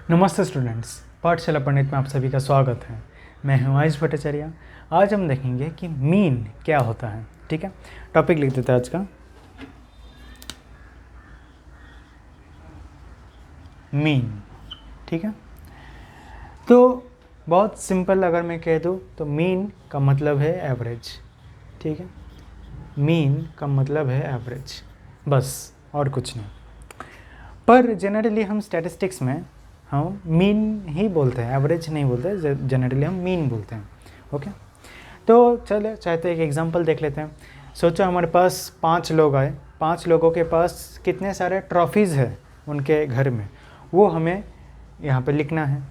नमस्ते स्टूडेंट्स, पाठशाला पंडित में आप सभी का स्वागत है। मैं हूं आयुष भट्टाचार्य। आज हम देखेंगे कि मीन क्या होता है। ठीक है, टॉपिक लिख देते हैं आज का, मीन। ठीक है, तो बहुत सिंपल अगर मैं कह दूं तो मीन का मतलब है एवरेज। ठीक है, मीन का मतलब है एवरेज, बस और कुछ नहीं। पर जनरली हम स्टैटिस्टिक्स में हम मीन ही बोलते हैं, एवरेज नहीं बोलते। जनरली हम मीन बोलते हैं। ओके, तो चले चाहते एक एग्जांपल देख लेते हैं। सोचो हमारे पास 5 लोग आए, 5 लोगों के पास कितने सारे ट्रॉफीज़ है उनके घर में, वो हमें यहाँ पे लिखना है।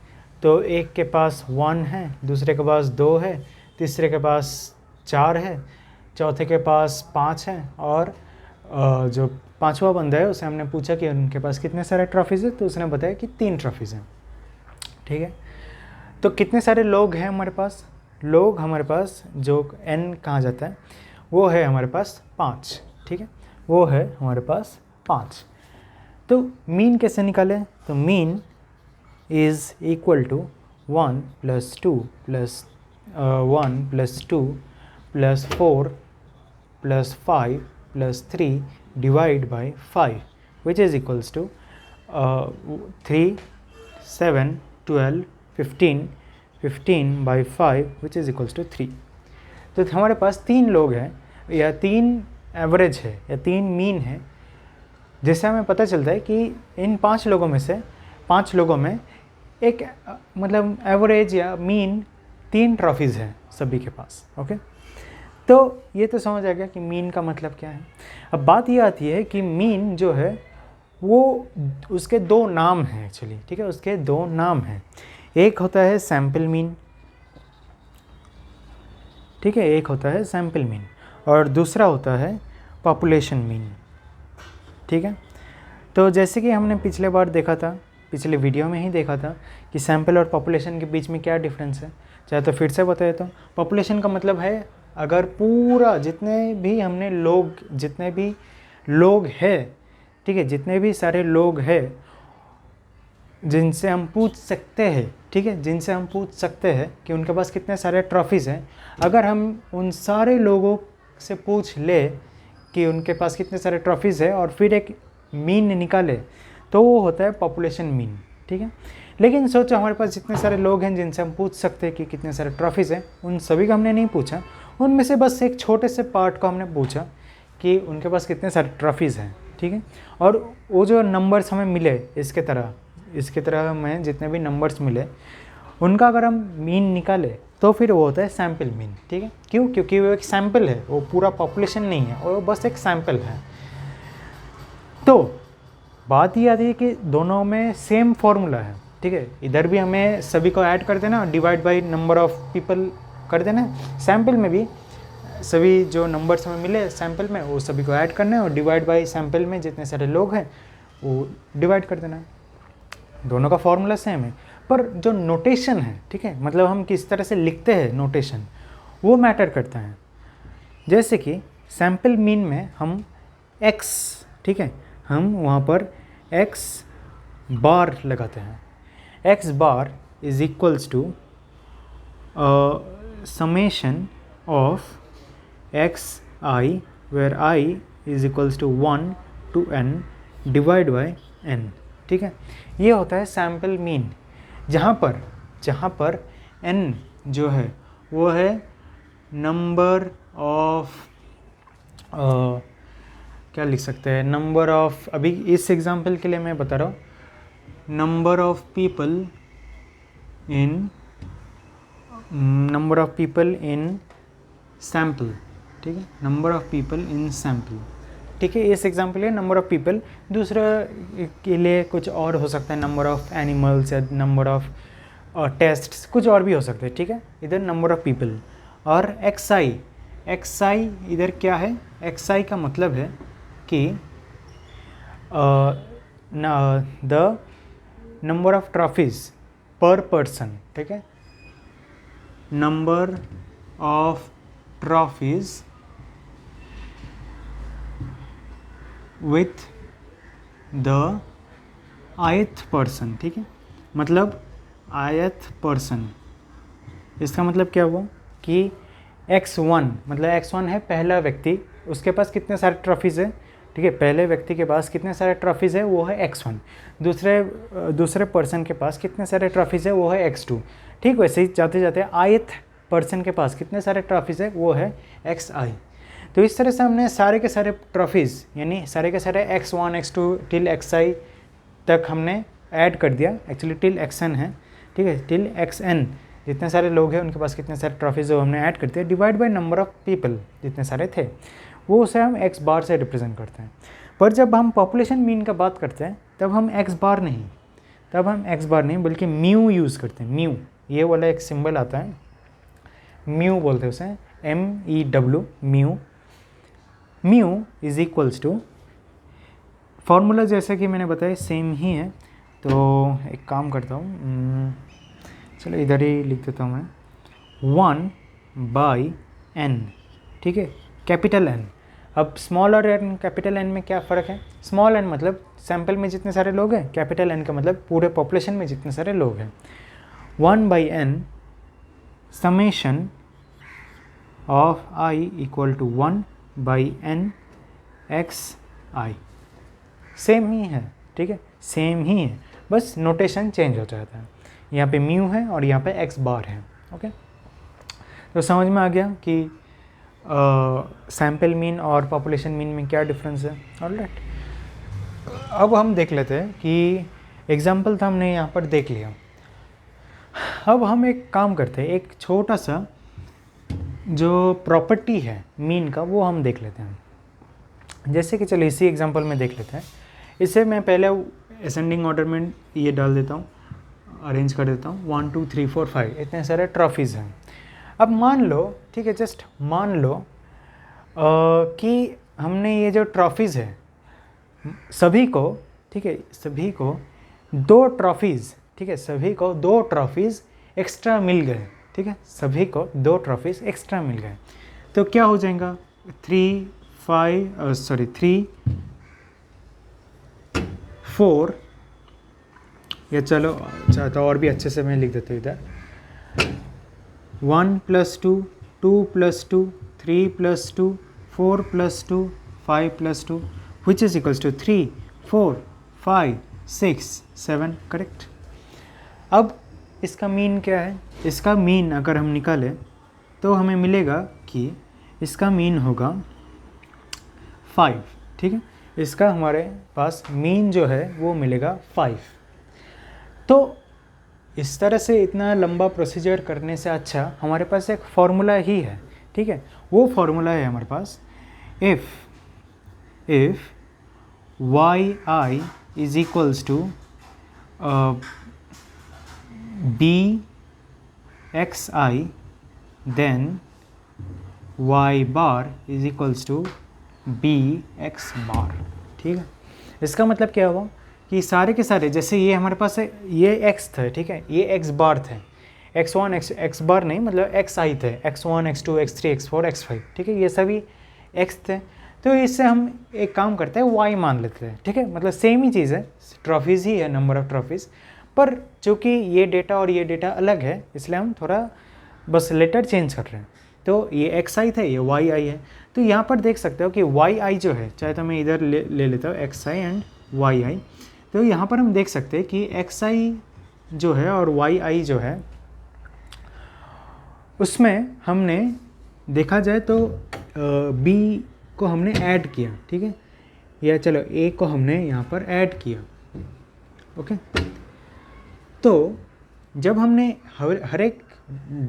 तो एक के पास 1 है, दूसरे के पास 2 है, तीसरे के पास 4 है, चौथे के पास 5 है, और जो 5वां बंदा है उसे हमने पूछा कि उनके पास कितने सारे ट्रॉफीज़ है, तो उसने बताया कि 3 ट्रॉफीज़ हैं। ठीक है, तो कितने सारे लोग हैं हमारे पास? लोग हमारे पास जो n कहा जाता है वो है हमारे पास 5। ठीक है, वो है हमारे पास 5। तो मीन कैसे निकालें? तो mean is equal to 1 + 2 + 1 + 2 + 4 + 5 + 3 divide by 5, which is equals to 3, 7, 12, 15, 15 by 5, which is equals to 3। तो हमारे पास 3 लोग हैं, या 3 एवरेज है, या 3 मीन है, जिससे हमें पता चलता है कि इन 5 लोगों में से 5 लोगों में एक मतलब एवरेज या मीन 3 ट्रॉफीज़ हैं सभी के पास। ओके, तो ये तो समझ आ गया कि मीन का मतलब क्या है। अब बात ये आती है कि मीन जो है वो उसके 2 नाम हैं एक्चुअली। ठीक है, उसके 2 नाम हैं। एक होता है सैम्पल मीन, ठीक है, एक होता है सैम्पल मीन, और दूसरा होता है पॉपुलेशन मीन। ठीक है, तो जैसे कि हमने पिछले बार देखा था, पिछले वीडियो में ही देखा था कि सैम्पल और पॉपुलेशन के बीच में क्या डिफरेंस है। चाहे तो फिर से बताए तो पॉपुलेशन का मतलब है अगर पूरा जितने भी लोग हैं, ठीक है, जितने भी सारे लोग हैं जिनसे हम पूछ सकते हैं, ठीक है, जिनसे हम पूछ सकते हैं कि उनके पास कितने सारे ट्रॉफीज़ हैं, अगर हम उन सारे लोगों से पूछ ले कि उनके पास कितने सारे ट्रॉफीज़ है और फिर एक मीन निकाले, तो वो होता है पॉपुलेशन मीन। ठीक है, लेकिन सोचो हमारे पास जितने सारे लोग हैं जिनसे हम पूछ सकते हैं कि कितने सारे ट्रॉफीज़ हैं, उन सभी का हमने नहीं पूछा, उनमें से बस एक छोटे से पार्ट को हमने पूछा कि उनके पास कितने सारे ट्रॉफीज़ हैं। ठीक है, और वो जो नंबर्स हमें मिले इसके तरह हमें जितने भी नंबर्स मिले उनका अगर हम मीन निकाले तो फिर वो होता है सैम्पल मीन। ठीक है, क्यों? क्योंकि वो एक सैम्पल है, वो पूरा पॉपुलेशन नहीं है, वो बस एक सैम्पल है। तो बात ये आती है कि दोनों में सेम फॉर्मूला है। ठीक है, इधर भी हमें सभी को ऐड कर देना, divide by number of people कर देना। सैम्पल में भी सभी जो नंबर्स हमें मिले सैम्पल में वो सभी को ऐड करना है, और डिवाइड बाई सैम्पल में जितने सारे लोग हैं वो डिवाइड कर देना है। दोनों का फॉर्मूला सेम है, पर जो नोटेशन है, ठीक है, मतलब हम किस तरह से लिखते हैं नोटेशन, वो मैटर करता है। जैसे कि सैम्पल मीन में हम x, ठीक है, हम वहाँ पर x बार लगाते हैं। x bar is equals to summation of xi, where i is equals to 1 to n divide by n। ठीक है, ये होता है सैम्पल मीन, जहाँ पर n जो है वो है नंबर ऑफ क्या लिख सकते हैं, नंबर ऑफ, अभी इस एग्जांपल के लिए मैं बता रहा हूँ, number of people in sample. ठीक है, number of people in sample. ठीक है, इस एग्जाम्पल है नंबर ऑफ पीपल। दूसरा के लिए कुछ और हो सकता है, नंबर ऑफ एनिमल्स या नंबर ऑफ टेस्ट्स, कुछ और भी हो सकते हैं। ठीक है, इधर नंबर ऑफ पीपल। और एक्सआई इधर क्या है? एक्सआई का मतलब है कि द नंबर ऑफ ट्रॉफीज पर पर्सन। ठीक है, number of trophies with the ith person. ठीक है, मतलब ith पर्सन। इसका मतलब क्या हुआ कि x1 मतलब x1 है पहला व्यक्ति, उसके पास कितने सारे ट्रॉफीज़ है, ठीक है, पहले व्यक्ति के पास कितने सारे ट्रॉफीज़ है वो है x1। दूसरे पर्सन के पास कितने सारे ट्रॉफीज़ है वो है x2। ठीक, वैसे ही जाते जाते ith पर्सन के पास कितने सारे ट्रॉफीज़ है वो है xi। तो इस तरह से हमने सारे के सारे ट्रॉफीज़ यानी सारे के सारे x1 x2 टिल xi तक हमने ऐड कर दिया, एक्चुअली टिल xn है, ठीक है, टिल xn जितने सारे लोग हैं उनके पास कितने सारे ट्रॉफीज़ वो हमने ऐड कर दिया, divide by number of people जितने सारे थे, वो उसे हम x बार से रिप्रेजेंट करते हैं। पर जब हम पॉपुलेशन मीन का बात करते हैं तब हम x बार नहीं बल्कि म्यू यूज़ करते हैं। म्यू, ये वाला एक सिंबल आता है, म्यू बोलते हैं उसे, MEW, mu. Mu is equals to, formula जैसा कि मैंने बताया सेम ही है, तो एक काम करता हूँ, चलो इधर ही लिख देता हूँ मैं, 1/n, ठीक है, कैपिटल N। अब स्मॉल और n कैपिटल N में क्या फ़र्क है? स्मॉल n मतलब सैम्पल में जितने सारे लोग हैं, कैपिटल N का मतलब पूरे पॉपुलेशन में जितने सारे लोग हैं। 1/n summation of i equal to 1/n xi, same ही है, ठीक है, सेम ही है, बस नोटेशन चेंज हो जाता है। यहाँ पे म्यू है और यहाँ पे x बार है। ओके, तो समझ में आ गया कि सैम्पल मीन और पॉपुलेशन मीन में क्या डिफरेंस है। ऑलराइट, अब हम देख लेते हैं कि एग्जाम्पल था हमने यहाँ पर देख लिया। अब हम एक काम करते हैं, एक छोटा सा जो प्रॉपर्टी है मीन का वो हम देख लेते हैं। जैसे कि चलो इसी एग्जाम्पल में देख लेते हैं। इसे मैं पहले असेंडिंग ऑर्डर में ये डाल देता हूँ, अरेंज कर देता हूँ, 1 2 3 4 5 इतने सारे ट्रॉफीज़ हैं। अब मान लो, ठीक है, जस्ट मान लो कि हमने ये जो ट्रॉफीज़ है सभी को, ठीक है, सभी को 2 ट्रॉफीज़, ठीक है, सभी को 2 ट्रॉफीज़ एक्स्ट्रा मिल गए, ठीक है, सभी को 2 ट्रॉफीज़ एक्स्ट्रा मिल गए, तो क्या हो जाएगा 3 4, या चलो चाहता और भी अच्छे से मैं लिख देता हूँ इधर, 1 + 2 2 + 2 3 + 2 4 + 2 5 + 2 which is equals to 3 4 5 6 7, correct. अब इसका मीन क्या है? इसका मीन अगर हम निकालें तो हमें मिलेगा कि इसका मीन होगा 5, ठीक है, इसका हमारे पास मीन जो है वो मिलेगा 5। तो इस तरह से इतना लंबा प्रोसीजर करने से अच्छा हमारे पास एक फार्मूला ही है, ठीक है, वो फार्मूला है हमारे पास, if yi is equals to bxi then y bar is equals to bx bar, ठीक है। इसका मतलब क्या हुआ कि सारे के सारे, जैसे ये हमारे पास है, ये x थे, ठीक है, ये x बार थे, x1 x बार नहीं मतलब xi थे, x1 x2 x3 x4 x5, ठीक है, ये सभी x थे। तो इससे हम एक काम करते हैं, y मान लेते हैं, ठीक है, मतलब सेम ही चीज़ है, ट्रॉफीज़ ही है, नंबर ऑफ़ ट्रॉफीज़, पर चूँकि ये डेटा और ये डेटा अलग है इसलिए हम थोड़ा बस लेटर चेंज कर रहे हैं। तो ये xi थे, ये yi है। तो यहाँ पर देख सकते हो कि yi जो है, चाहे तो मैं इधर ले लेता हूँ xi एंड yi, तो यहाँ पर हम देख सकते हैं कि xi जो है और yi जो है उसमें हमने देखा जाए तो b को हमने ऐड किया, ठीक है, या चलो a को हमने यहाँ पर ऐड किया। ओके, तो जब हमने हर एक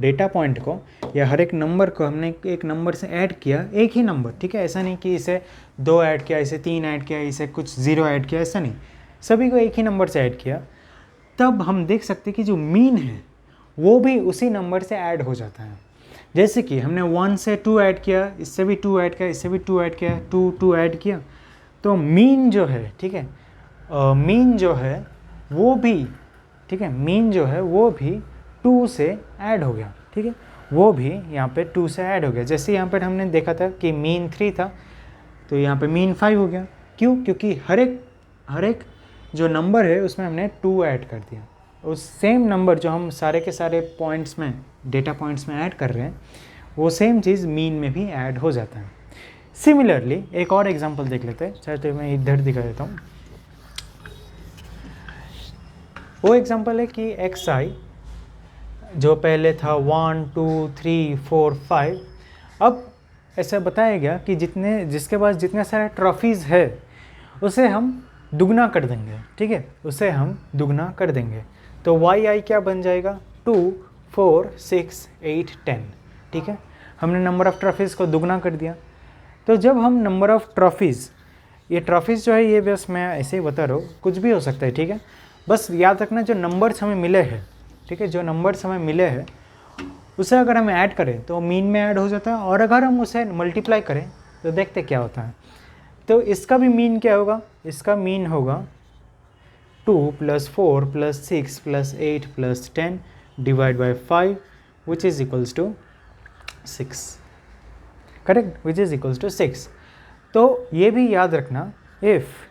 डेटा पॉइंट को या हर एक नंबर को हमने एक नंबर से ऐड किया, एक ही नंबर, ठीक है, ऐसा नहीं कि इसे 2 ऐड किया, इसे 3 ऐड किया, इसे कुछ 0 ऐड किया, ऐसा नहीं, सभी को एक ही नंबर से ऐड किया, तब हम देख सकते कि जो मीन है वो भी उसी नंबर से ऐड हो जाता है। जैसे कि हमने 1 से 2 ऐड किया, इससे भी 2 ऐड किया, इससे भी 2 ऐड किया, 2 ऐड किया, तो मीन जो है, ठीक है, मीन जो है वो भी, ठीक है, मीन जो है वो भी 2 से ऐड हो गया, ठीक है, वो भी यहाँ पे 2 से ऐड हो गया। जैसे यहाँ पर हमने देखा था कि मीन 3 था, तो यहाँ पे मीन 5 हो गया। क्यों? क्योंकि हर एक जो नंबर है उसमें हमने 2 ऐड कर दिया। उस सेम नंबर जो हम सारे के सारे पॉइंट्स में, डेटा पॉइंट्स में ऐड कर रहे हैं, वो सेम चीज़ मीन में भी ऐड हो जाता है। सिमिलरली एक और एग्जांपल देख लेते हैं, चाहे तो मैं इधर दिखा देता हूँ। वो एग्जांपल है कि xi जो पहले था 1 2 3 4 5, अब ऐसा बताया गया कि जिसके पास जितने सारे ट्रॉफीज़ है उसे हम दुगना कर देंगे, ठीक है, उसे हम दुगना कर देंगे। तो yi क्या बन जाएगा, 2 4 6 8 10, ठीक है, हमने नंबर ऑफ़ ट्रॉफीज़ को दुगना कर दिया। तो जब हम नंबर ऑफ़ ट्रॉफीज़, ये ट्रॉफीज़ जो है ये बस मैं ऐसे ही बता रहा हूँ, कुछ भी हो सकता है, ठीक है, बस याद रखना जो नंबर्स हमें मिले हैं, ठीक है, जो नंबर्स हमें मिले हैं उसे अगर हम ऐड करें तो मीन में ऐड हो जाता है, और अगर हम उसे मल्टीप्लाई करें तो देखते क्या होता है। तो इसका भी मीन क्या होगा, इसका मीन होगा 2 + 4 + 6 + 8 + 10 divide by 5 which is equals to 6, correct, which is equals to 6। तो ये भी याद रखना, if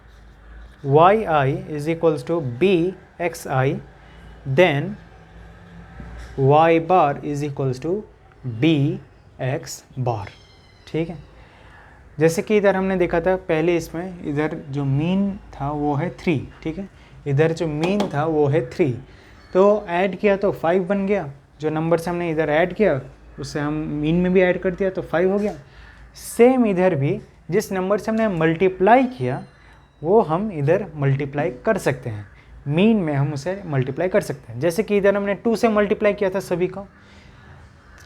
yi is equals to bxi, then y bar is equals to bx bar, ठीक है। जैसे कि इधर हमने देखा था पहले, इसमें इधर जो मीन था वो है 3, ठीक है, इधर जो मीन था वो है 3, तो ऐड किया तो 5 बन गया, जो नंबर से हमने इधर ऐड किया उससे हम मीन में भी ऐड कर दिया तो 5 हो गया। सेम इधर भी जिस नंबर से हमने मल्टीप्लाई किया वो हम इधर मल्टीप्लाई कर सकते हैं, मीन में हम उसे मल्टीप्लाई कर सकते हैं। जैसे कि इधर हमने 2 से मल्टीप्लाई किया था सभी को,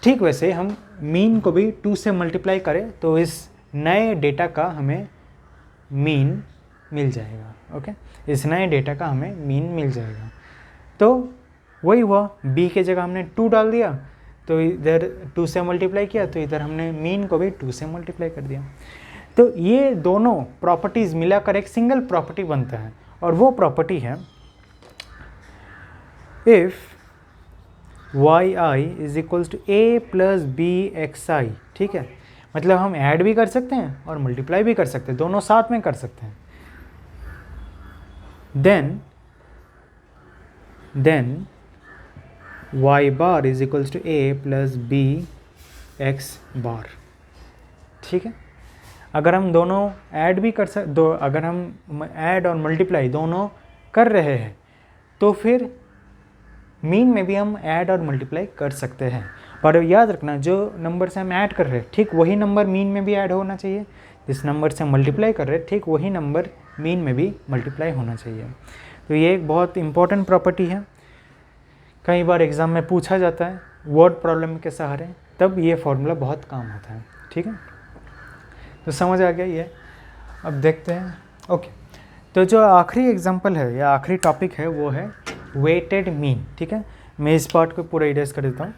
ठीक वैसे हम मीन को भी 2 से मल्टीप्लाई करें तो इस नए डेटा का हमें मीन मिल जाएगा, ओके, इस नए डेटा का हमें मीन मिल जाएगा। तो वही हुआ, b के जगह हमने 2 डाल दिया तो इधर 2 से मल्टीप्लाई किया तो इधर हमने मीन को भी 2 से मल्टीप्लाई कर दिया। तो ये दोनों प्रॉपर्टीज़ मिलाकर एक सिंगल प्रॉपर्टी बनता है, और वो प्रॉपर्टी है if yi is equals to a + bxi, ठीक है, मतलब हम ऐड भी कर सकते हैं और मल्टीप्लाई भी कर सकते हैं, दोनों साथ में कर सकते हैं। Then y bar is equals to a + bx bar, ठीक है। अगर हम दोनों ऐड भी कर अगर हम ऐड और मल्टीप्लाई दोनों कर रहे हैं तो फिर मीन में भी हम ऐड और मल्टीप्लाई कर सकते हैं। पर याद रखना जो नंबर से हम ऐड कर रहे हैं ठीक वही नंबर मीन में भी ऐड होना चाहिए, जिस नंबर से हम मल्टीप्लाई कर रहे हैं ठीक वही नंबर मीन में भी मल्टीप्लाई होना चाहिए। तो ये एक बहुत इंपॉर्टेंट प्रॉपर्टी है, कई बार एग्ज़ाम में पूछा जाता है वर्ड प्रॉब्लम के सहारे, तब ये फॉर्मूला बहुत काम आता है, ठीक है। तो समझ आ गया ये, अब देखते हैं, ओके। तो जो आखिरी एग्जांपल है या आखिरी टॉपिक है वो है वेटेड मीन, ठीक है। मैं इस पार्ट को पूरा इरेज कर देता हूँ।